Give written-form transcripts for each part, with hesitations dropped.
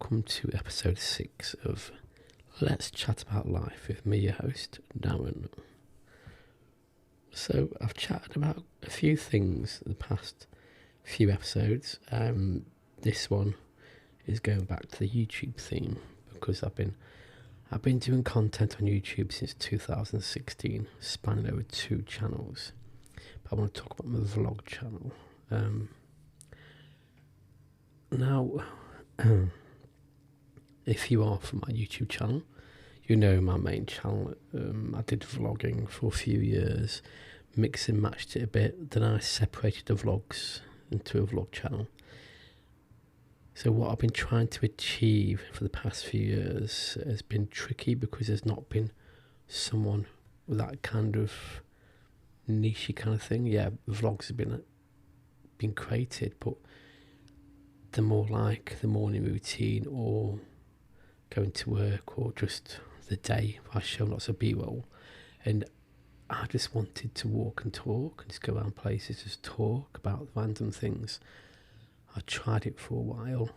welcome to episode 6 of Let's Chat About Life with me, your host, Darren. So I've chatted about a few things in the past few episodes. This one is going back to the YouTube theme because I've been doing content on YouTube since 2016, spanning over 2 channels. But I want to talk about my vlog channel. Now, if you are from my YouTube channel, you know my main channel. I did vlogging for a few years, mixed and matched it a bit. Then I separated the vlogs into a vlog channel. So what I've been trying to achieve for the past few years has been tricky because there's not been someone with that kind of niche kind of thing. Yeah, vlogs have been created, but they're more like the morning routine or going to work or just the day. I show lots of B-roll, and I just wanted to walk and talk and just go around places, just talk about random things. I tried it for a while,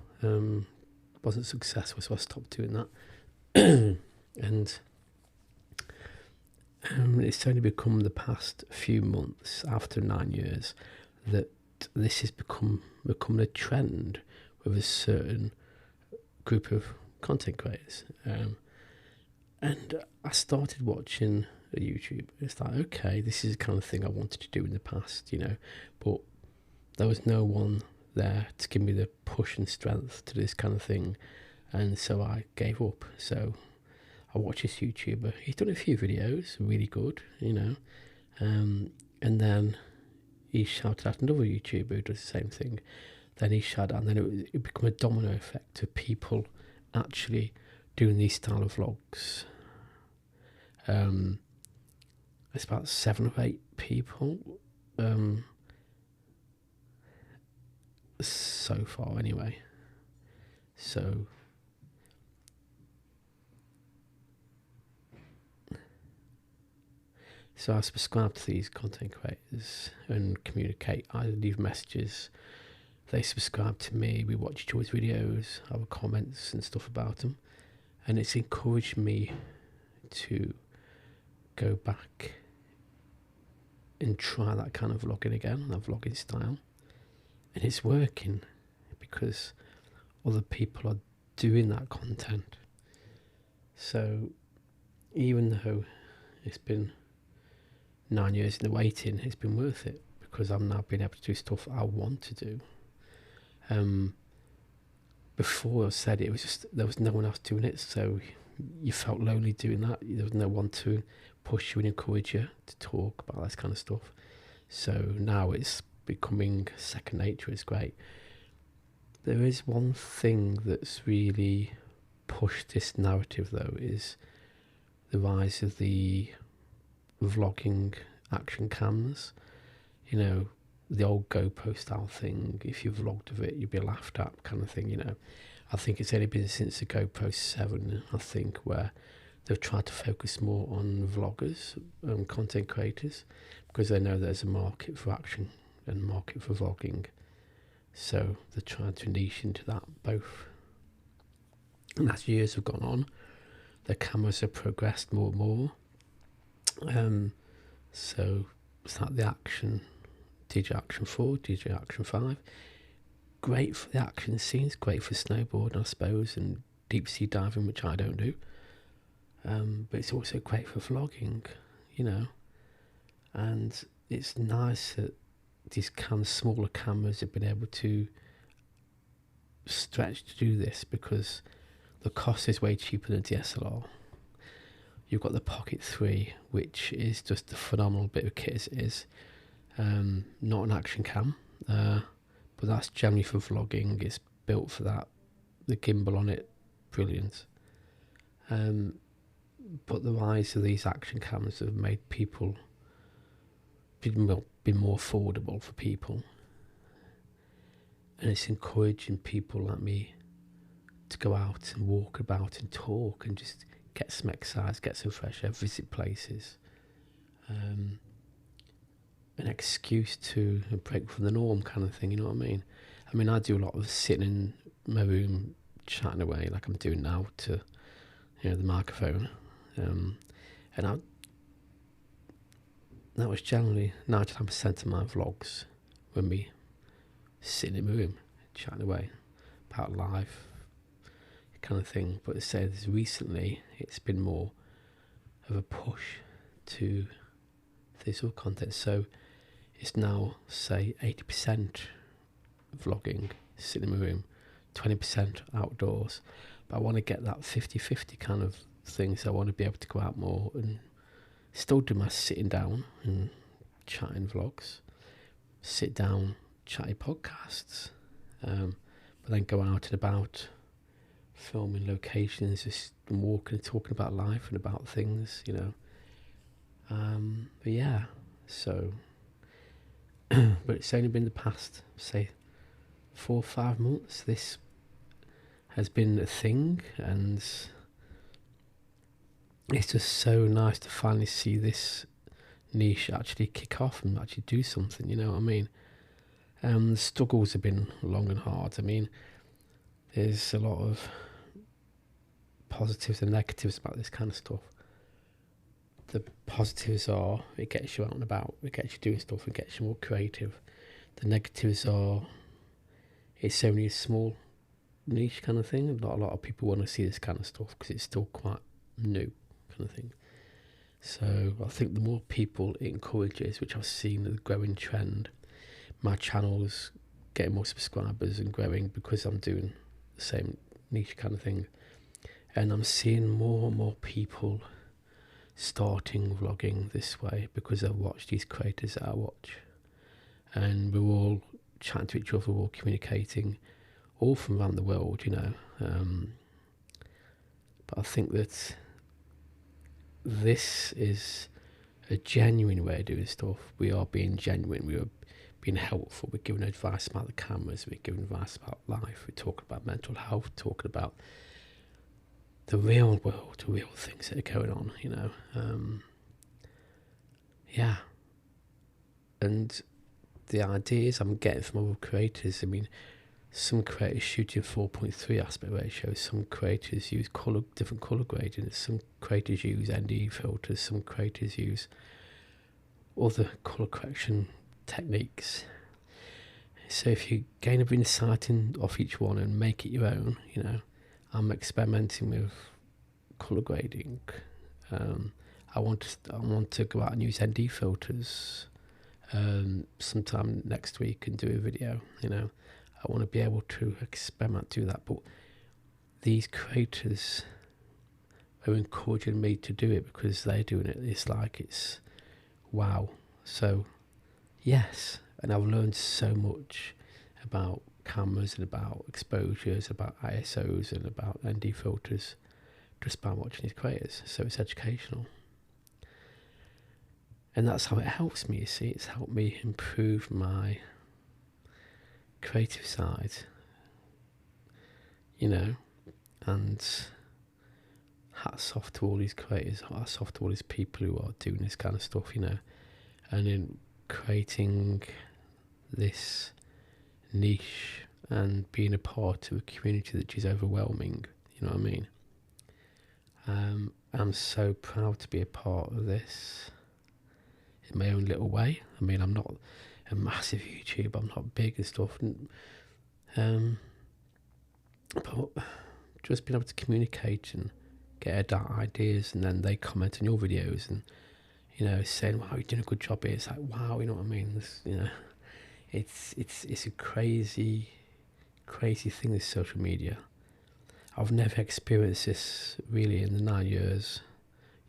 wasn't successful, so I stopped doing that. And it's only become the past few months, after 9 years, that this has become a trend with a certain group of content creators. And I started watching YouTube. It's like, okay, this is the kind of thing I wanted to do in the past, but there was no one there to give me the push and strength to this kind of thing, and so I gave up. So I watched this YouTuber. He's done a few videos, really good, and then he shouted at another YouTuber who does the same thing. Then he shouted out, and then it became a domino effect of people actually doing these style of vlogs. It's about 7 or 8 people so far anyway. So I subscribe to these content creators and communicate. I leave messages, they subscribe to me, we watch each other's videos, have comments and stuff about them, and it's encouraged me to go back and try that kind of vlogging again, that vlogging style. And it's working because other people are doing that content. So even though it's been 9 years in the waiting, it's been worth it because I'm now being able to do stuff I want to do. Before I said it was just there was no one else doing it, so you felt lonely doing that. There was no one to push you and encourage you to talk about this kind of stuff. So now it's becoming second nature. It's great. There is one thing that's really pushed this narrative though, is the rise of the vlogging action cams. The old GoPro style thing. If you vlogged of it, you'd be laughed at kind of thing. I think it's only been since the GoPro 7, I think, where they've tried to focus more on vloggers and content creators because they know there's a market for action and market for vlogging. So they're trying to niche into that both. And as years have gone on, the cameras have progressed more and more. So it's like the Action, DJ Action 4, DJ Action 5. Great for the action scenes, great for snowboarding, I suppose, and deep sea diving, which I don't do. But it's also great for vlogging, and it's nice that these smaller cameras have been able to stretch to do this because the cost is way cheaper than DSLR. You've got the Pocket 3, which is just a phenomenal bit of kit as it is. Not an action cam, but that's generally for vlogging. It's built for that. The gimbal on it, brilliant. But the rise of these action cams have made people be more affordable for people, and it's encouraging people like me to go out and walk about and talk and just get some exercise, get some fresh air, visit places. An excuse to break from the norm kind of thing, you know what I mean? I do a lot of sitting in my room chatting away like I'm doing now to the microphone, and that was generally 99% of my vlogs when me sitting in my room chatting away about life, kind of thing. But it says recently it's been more of a push to this sort of content. So it's now, say, 80% vlogging, sitting in my room, 20% outdoors. But I want to get that 50-50 kind of thing. So I want to be able to go out more and still do my sitting down and chatting vlogs, sit down, chatty podcasts, but then go out and about, filming locations, just walking and talking about life and about things, But yeah, so, but it's only been the past, say, 4 or 5 months, this has been a thing, and it's just so nice to finally see this niche actually kick off and actually do something, you know what I mean? The struggles have been long and hard. I mean, there's a lot of positives and negatives about this kind of stuff. The positives are it gets you out and about, it gets you doing stuff, it gets you more creative. The negatives are it's only a small niche kind of thing. Not a lot of people want to see this kind of stuff because it's still quite new kind of thing. So I think the more people it encourages, which I've seen as a growing trend, my channel's getting more subscribers and growing because I'm doing the same niche kind of thing. And I'm seeing more and more people starting vlogging this way because I've watched these creators that I watch. And we're all chatting to each other, we're all communicating, all from around the world, But I think that this is a genuine way of doing stuff. We are being genuine, we are being helpful, we're giving advice about the cameras, we're giving advice about life, we're talking about mental health, talking about the real world, the real things that are going on, yeah. And the ideas I'm getting from other creators, I mean, some creators shoot in 4.3 aspect ratio, some creators use different colour grading, some creators use ND filters, some creators use other colour correction techniques. So if you gain a bit of insight off each one and make it your own, I'm experimenting with colour grading. I want to go out and use ND filters sometime next week and do a video. I want to be able to experiment, do that. But these creators are encouraging me to do it because they're doing it. It's wow. So yes, and I've learned so much about cameras and about exposures, about ISOs and about ND filters just by watching these creators. So it's educational. And that's how it helps me, you see. It's helped me improve my creative side, and hats off to all these creators, hats off to all these people who are doing this kind of stuff, and in creating this niche and being a part of a community that is overwhelming, you know what I mean? I'm so proud to be a part of this in my own little way. I mean, I'm not a massive YouTuber, I'm not big and stuff, but just being able to communicate and get ideas, and then they comment on your videos and saying, wow, you're doing a good job here. It's like, wow, you know what I mean? This, it's a crazy thing, this social media. I've never experienced this really in the 9 years.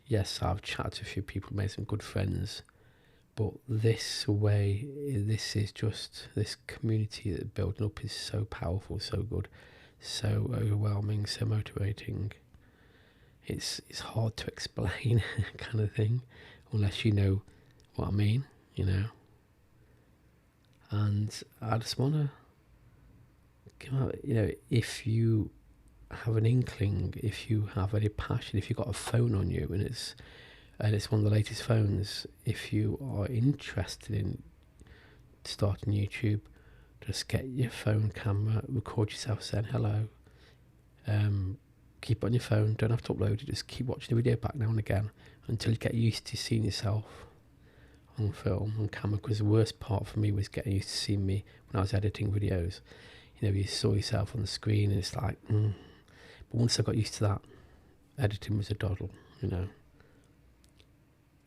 Yes, I've chatted to a few people, made some good friends, but this community that building up is so powerful, so good, so overwhelming, so motivating. It's hard to explain kind of thing, unless you know what I mean, And I just want to come out, if you have an inkling, if you have any passion, if you've got a phone on you and it's one of the latest phones, if you are interested in starting YouTube, just get your phone camera, record yourself saying hello, Keep it on your phone, don't have to upload it, just keep watching the video back now and again until you get used to seeing yourself on film, on camera, because the worst part for me was getting used to seeing me when I was editing videos. You saw yourself on the screen and it's like, But once I got used to that, editing was a doddle,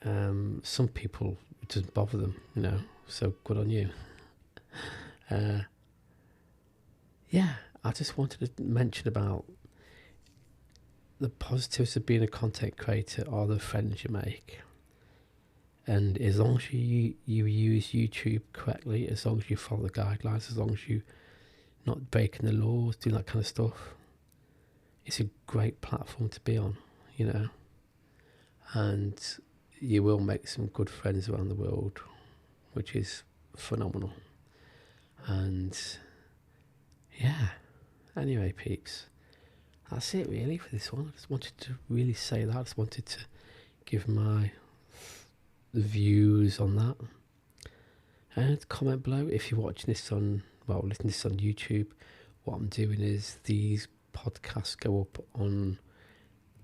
Some people, it doesn't bother them, so good on you. I just wanted to mention about the positives of being a content creator are the friends you make. And as long as you use YouTube correctly, as long as you follow the guidelines, as long as you're not breaking the laws, doing that kind of stuff, it's a great platform to be on, And you will make some good friends around the world, which is phenomenal. And anyway, peeps, that's it really for this one. I just wanted to really say that. I just wanted to give my views on that. And comment below if you're watching this listening to this on YouTube. What I'm doing is these podcasts go up on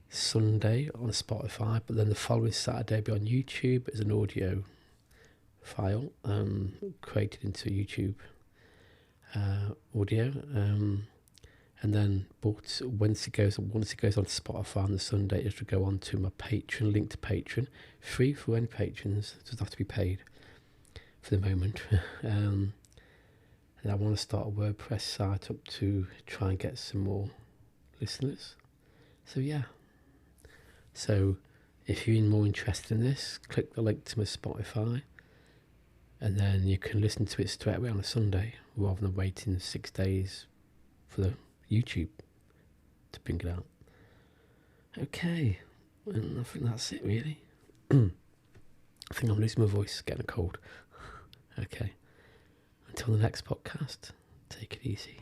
Sunday on Spotify, but then the following Saturday be on YouTube as an audio file created into YouTube audio. And then, but once it goes on Spotify on the Sunday, it will go on to my Patreon, link to Patreon, free for any patrons. It doesn't have to be paid for the moment. And I want to start a WordPress site up to try and get some more listeners. So if you're more interested in this, click the link to my Spotify, and then you can listen to it straight away on a Sunday rather than waiting 6 days for the YouTube to bring it out. Okay, and I think that's it really. I think I'm losing my voice, getting a cold. Okay, until the next podcast, take it easy.